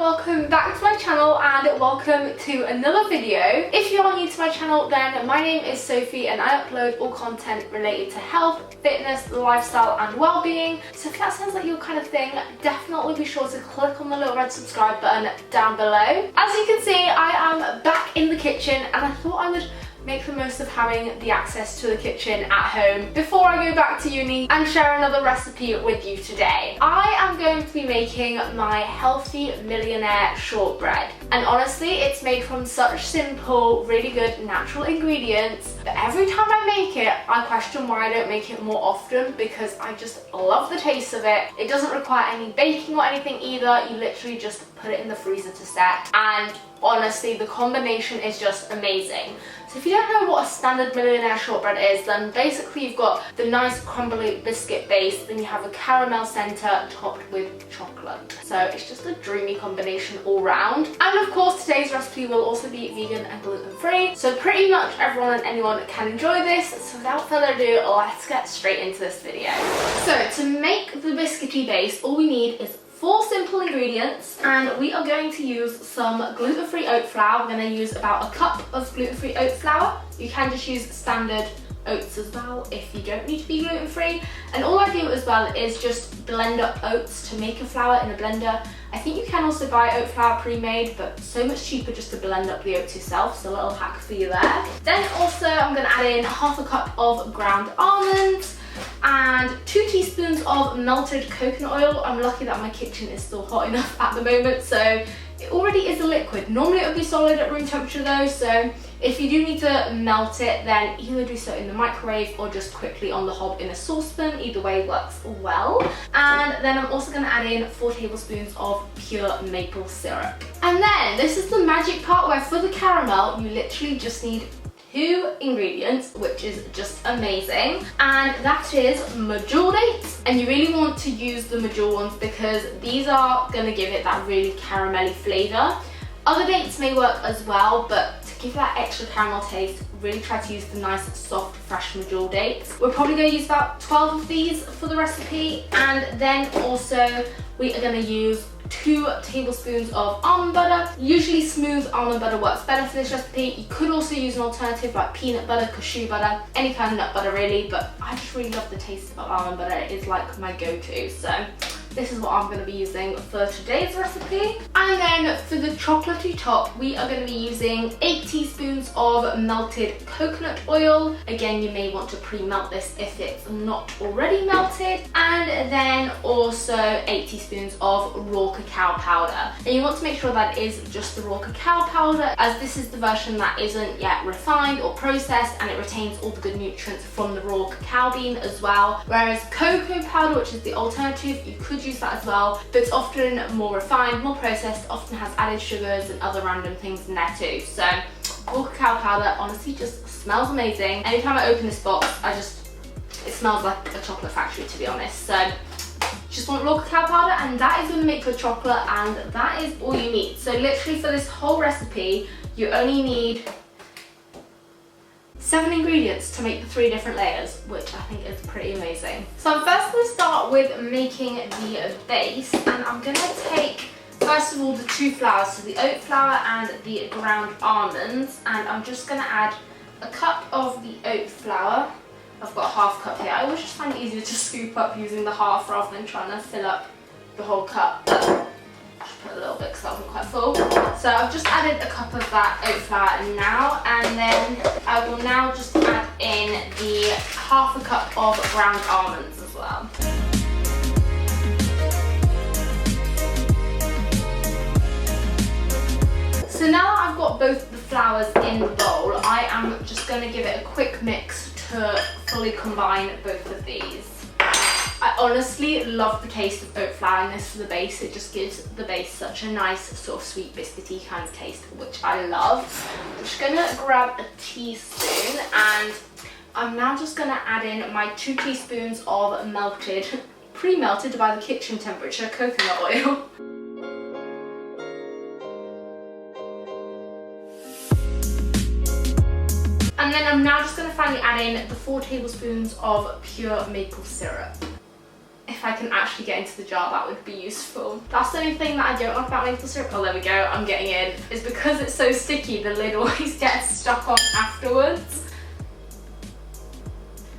welcome back to my channel and welcome to another video. If you are new to my channel, then my name is Sophie and I upload all content related to health, fitness, lifestyle and well-being. So if that sounds like your kind of thing, definitely be sure to click on the little red subscribe button down below. As you can see, I am back in the kitchen and I thought I would make the most of having the access to the kitchen at home before I go back to uni and share another recipe with you today. I am going to be making my healthy Millionaire Shortbread, and honestly it's made from such simple, really good natural ingredients that every time I make it I question why I don't make it more often, because I just love the taste of it. It doesn't require any baking or anything either. You literally just put it in the freezer to set, and honestly the combination is just amazing. So if you don't know what a standard Millionaire Shortbread is, then basically you've got the nice crumbly biscuit base, then you have a caramel centre topped with chocolate. So it's just a dreamy combination all round. And of course today's recipe will also be vegan and gluten free, so pretty much everyone and anyone can enjoy this. So without further ado, let's get straight into this video. So to make the biscuity base, all we need is 4 simple ingredients, and we are going to use some gluten-free oat flour. We're going to use about a cup of gluten-free oat flour. You can just use standard oats as well if you don't need to be gluten-free. And all I do as well is just blend up oats to make a flour in a blender. I think you can also buy oat flour pre-made, but so much cheaper just to blend up the oats yourself, so a little hack for you there. Then also I'm going to add in half a cup of ground almonds and 2 teaspoons of melted coconut oil. I'm lucky that my kitchen is still hot enough at the moment, so it already is a liquid. Normally it would be solid at room temperature though, so if you do need to melt it, then either do so in the microwave or just quickly on the hob in a saucepan. Either way works well. And then I'm also going to add in 4 tablespoons of pure maple syrup. And then this is the magic part where for the caramel you literally just need 2 ingredients, which is just amazing, and that is medjool dates. And you really want to use the medjool ones because these are going to give it that really caramelly flavour. Other dates may work as well, but to give that extra caramel taste, really try to use the nice soft fresh medjool dates. We're probably going to use about 12 of these for the recipe. And then also we are going to use 2 tablespoons of almond butter. Usually smooth almond butter works better for this recipe. You could also use an alternative like peanut butter, cashew butter, any kind of nut butter really, but I just really love the taste of almond butter. It is like my go-to, so this is what I'm going to be using for today's recipe. And then for the chocolatey top, we are going to be using 8 teaspoons of melted coconut oil. Again, you may want to pre-melt this if it's not already melted. And then also 8 teaspoons of raw cacao powder. And you want to make sure that it is just the raw cacao powder, as this is the version that isn't yet refined or processed, and it retains all the good nutrients from the raw cacao bean as well. Whereas cocoa powder, which is the alternative, you could use that as well, but it's often more refined, more processed, often has added sugars and other random things in there too. So raw cacao powder honestly just smells amazing. Anytime I open this box, it smells like a chocolate factory, to be honest. So just want raw cacao powder, and that is going to make the chocolate, and that is all you need. So literally for this whole recipe you only need 7 ingredients to make the 3 different layers, which I think is pretty amazing. So I'm first going to start with making the base, and I'm going to take first of all the 2 flours, so the oat flour and the ground almonds, and I'm just going to add a cup of the oat flour. I've got a half cup here. I always just find it easier to scoop up using the half rather than trying to fill up the whole cup. But just put a little bit because that wasn't quite full. So I've just added a cup of that oat flour now, and then I will now just add in the half a cup of ground almonds as well. So now that I've got both the flours in the bowl, I am just going to give it a quick mix to fully combine both of these. I honestly love the taste of oat flour in this for the base. It just gives the base such a nice sort of sweet biscuity kind of taste, which I love. I'm just going to grab a teaspoon, and I'm now just going to add in my 2 teaspoons of melted, pre-melted by the kitchen temperature coconut oil. And then I'm now just going to finally add in the 4 tablespoons of pure maple syrup. If if I can actually get into the jar, that would be useful. That's the only thing that I don't like about maple syrup. Oh, there we go, I'm getting in. Is because it's so sticky, the lid always gets stuck on afterwards.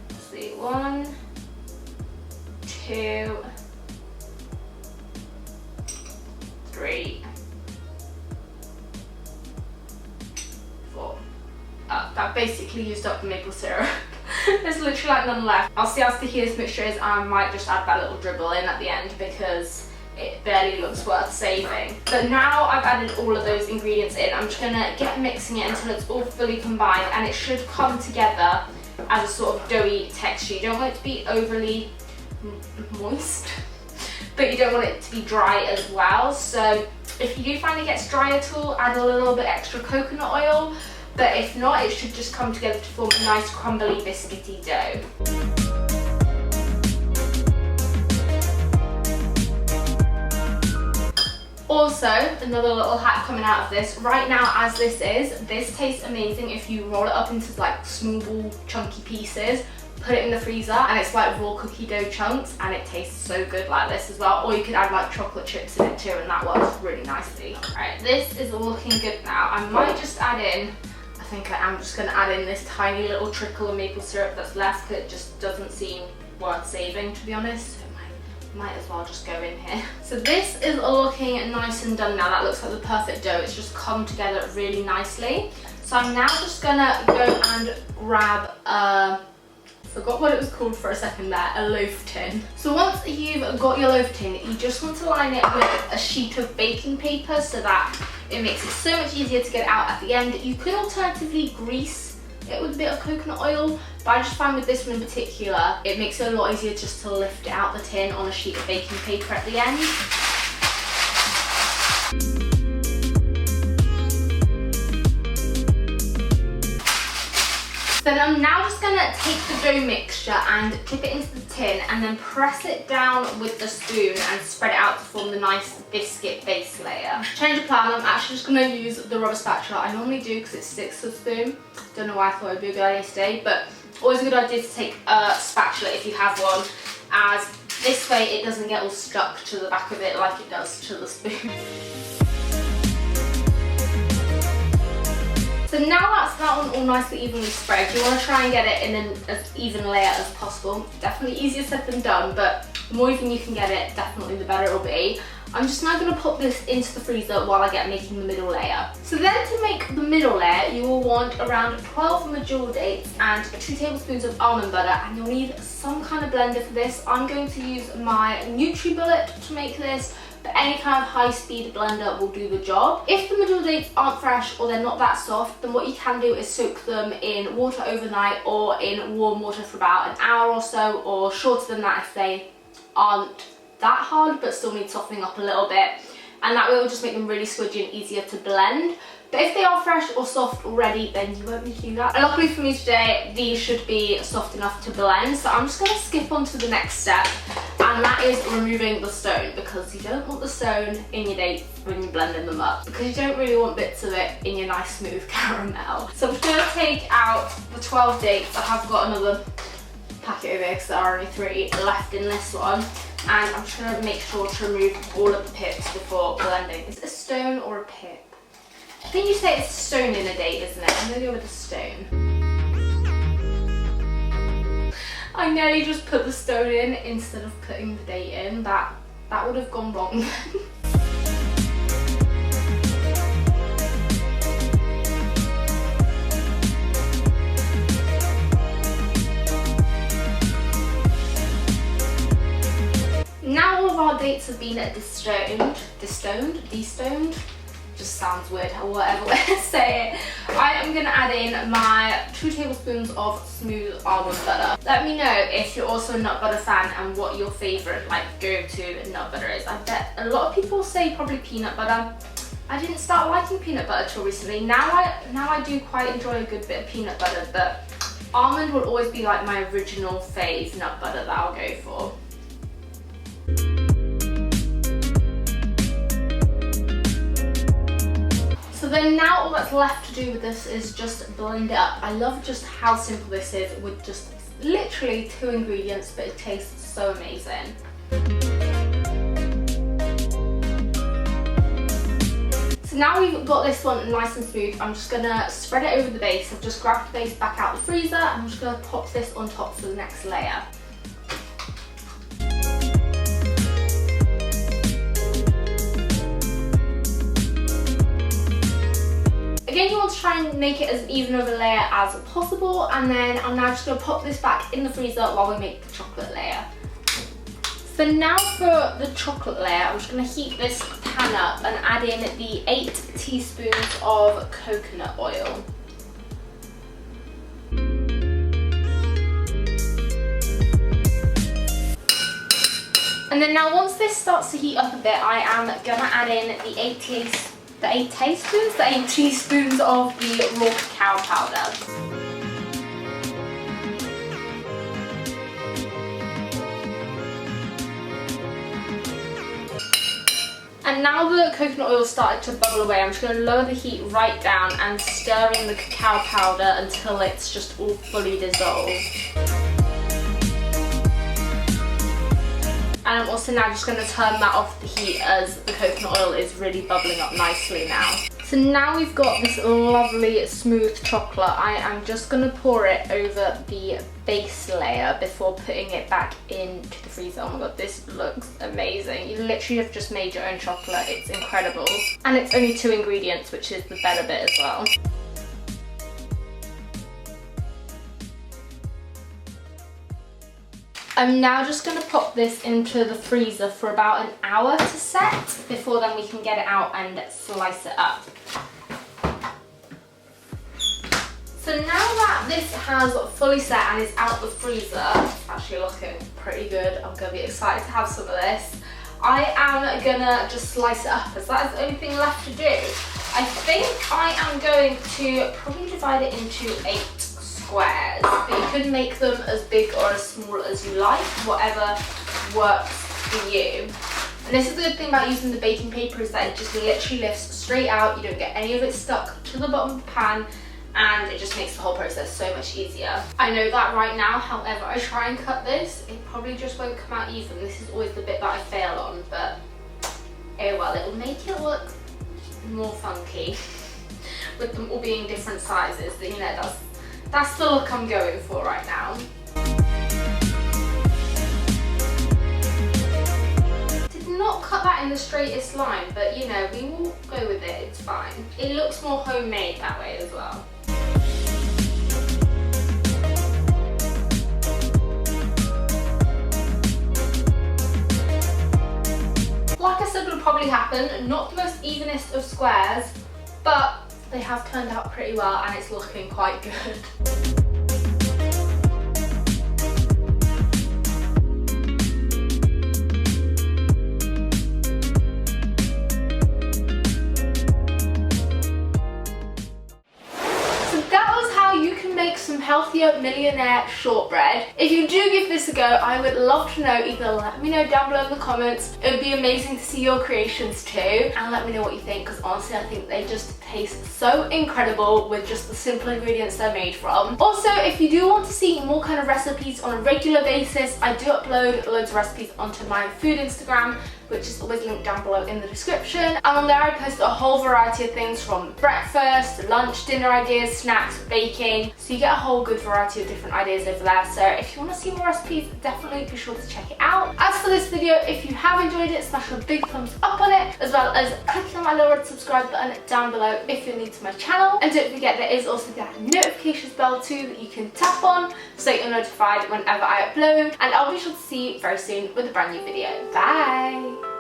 Let's see, 1, 2, 3, 4. That basically used up the maple syrup. There's literally like none left. I'll see how sticky this mixture is, and I might just add that little dribble in at the end because it barely looks worth saving. But now I've added all of those ingredients in, I'm just gonna get mixing it until it's all fully combined, and it should come together as a sort of doughy texture. You don't want it to be overly moist, but you don't want it to be dry as well. So if you do find it gets dry at all, add a little bit extra coconut oil. But if not, it should just come together to form a nice crumbly biscuity dough. Also, another little hack coming out of this, right now as this tastes amazing if you roll it up into like small ball chunky pieces, put it in the freezer, and it's like raw cookie dough chunks, and it tastes so good like this as well. Or you could add like chocolate chips in it too, and that works really nicely. Alright, this is looking good now. I might just add in, I think I am just going to add in this tiny little trickle of maple syrup that's left, because it just doesn't seem worth saving, to be honest. So might as well just go in here. So this is looking nice and done now. That looks like the perfect dough. It's just come together really nicely. So I'm now just gonna go and grab forgot what it was called for a second there, a loaf tin. So once you've got your loaf tin, you just want to line it with a sheet of baking paper so that it makes it so much easier to get it out at the end. You could alternatively grease it with a bit of coconut oil, but I just find with this one in particular, it makes it a lot easier just to lift it out the tin on a sheet of baking paper at the end. Then I'm now just going to take the dough mixture and dip it into the tin and then press it down with the spoon and spread it out to form the nice biscuit base layer. Change of plan, I'm actually just going to use the rubber spatula. I normally do because it sticks to the spoon. Don't know why I thought it would be a good idea today, but always a good idea to take a spatula if you have one, as this way it doesn't get all stuck to the back of it like it does to the spoon. So now that's that one all nicely evenly spread. You want to try and get it in an as even layer as possible. Definitely easier said than done, but the more even you can get it, definitely the better it'll be. I'm just now going to put this into the freezer while I get making the middle layer. So then to make the middle layer, you will want around 12 medjool dates and 2 tablespoons of almond butter, and you'll need some kind of blender for this. I'm going to use my NutriBullet to make this, but any kind of high-speed blender will do the job. If the medjool dates aren't fresh or they're not that soft, then what you can do is soak them in water overnight or in warm water for about an hour or so, or shorter than that if they aren't that hard but still need softening up a little bit, and that way will just make them really squidgy and easier to blend. But if they are fresh or soft already, then you won't need to do that. And luckily for me today, these should be soft enough to blend, so I'm just going to skip on to the next step, and that is removing the stone, because you don't want the stone in your dates when you're blending them up, because you don't really want bits of it in your nice smooth caramel. So I'm just going to take out the 12 dates. I have got another packet over here because there are only 3 left in this one. And I'm just going to make sure to remove all of the pips before blending. Is it a stone or a pip? I think you say it's a stone in a date, isn't it? I'm going to go with a stone. I nearly just put the stone in instead of putting the date in. That would have gone wrong. Now all of our dates have been destoned, just sounds weird, whatever way to say it. I am going to add in my 2 tablespoons of smooth almond butter. Let me know if you're also a nut butter fan and what your favourite like go-to nut butter is. I bet a lot of people say probably peanut butter. I didn't start liking peanut butter till recently. Now I do quite enjoy a good bit of peanut butter, but almond will always be like my original fave nut butter that I'll go for. So then now all that's left to do with this is just blend it up. I love just how simple this is with just literally 2 ingredients, but it tastes so amazing. So now we've got this one nice and smooth, I'm just going to spread it over the base. I've just grabbed the base back out of the freezer. I'm just going to pop this on top for the next layer. Again, you want to try and make it as even of a layer as possible, and then I'm now just going to pop this back in the freezer while we make the chocolate layer. So now for the chocolate layer, I'm just going to heat this pan up and add in the 8 teaspoons of coconut oil. And then now once this starts to heat up a bit, I am going to add in the 8 teaspoons of the raw cacao powder. And now the coconut oil started to bubble away, I'm just going to lower the heat right down and stir in the cacao powder until it's just all fully dissolved. And I'm also now just going to turn that off the heat as the coconut oil is really bubbling up nicely now. So now we've got this lovely smooth chocolate. I am just going to pour it over the base layer before putting it back into the freezer. Oh my god, this looks amazing. You literally have just made your own chocolate. It's incredible. And it's only 2 ingredients, which is the better bit as well. I'm now just going to pop this into the freezer for about an hour to set, before then we can get it out and slice it up. So now that this has fully set and is out the freezer, it's actually looking pretty good. I'm going to be excited to have some of this. I am going to just slice it up, as that is the only thing left to do. I think I am going to probably divide it into 8 squares, but you could make them as big or as small as you like, whatever works for you. And this is the good thing about using the baking paper, is that it just literally lifts straight out, you don't get any of it stuck to the bottom of the pan, and it just makes the whole process so much easier. I know that right now, however I try and cut this, it probably just won't come out even. This is always the bit that I fail on, but oh well, it will make it look more funky with them all being different sizes. You know, that's the look I'm going for right now. Did not cut that in the straightest line, but you know, we will go with it, it's fine. It looks more homemade that way as well. Like I said would probably happen, not the most evenest of squares, but they have turned out pretty well and it's looking quite good. Some healthier millionaire shortbread. If you do give this a go, I would love to know. Either let me know down below in the comments. It would be amazing to see your creations too, and let me know what you think, because honestly I think they just taste so incredible with just the simple ingredients they're made from. Also, if you do want to see more kind of recipes on a regular basis, I do upload loads of recipes onto my food Instagram, which is always linked down below in the description. And on there I post a whole variety of things, from breakfast, lunch, dinner ideas, snacks, baking. So you get a whole good variety of different ideas over there. So if you want to see more recipes, definitely be sure to check it out. As for this video, if you have enjoyed it, smash a big thumbs up on it, as well as clicking on my little red subscribe button down below if you're new to my channel. And don't forget, there is also that notifications bell too that you can tap on so you're notified whenever I upload. And I'll be sure to see you very soon with a brand new video. Bye!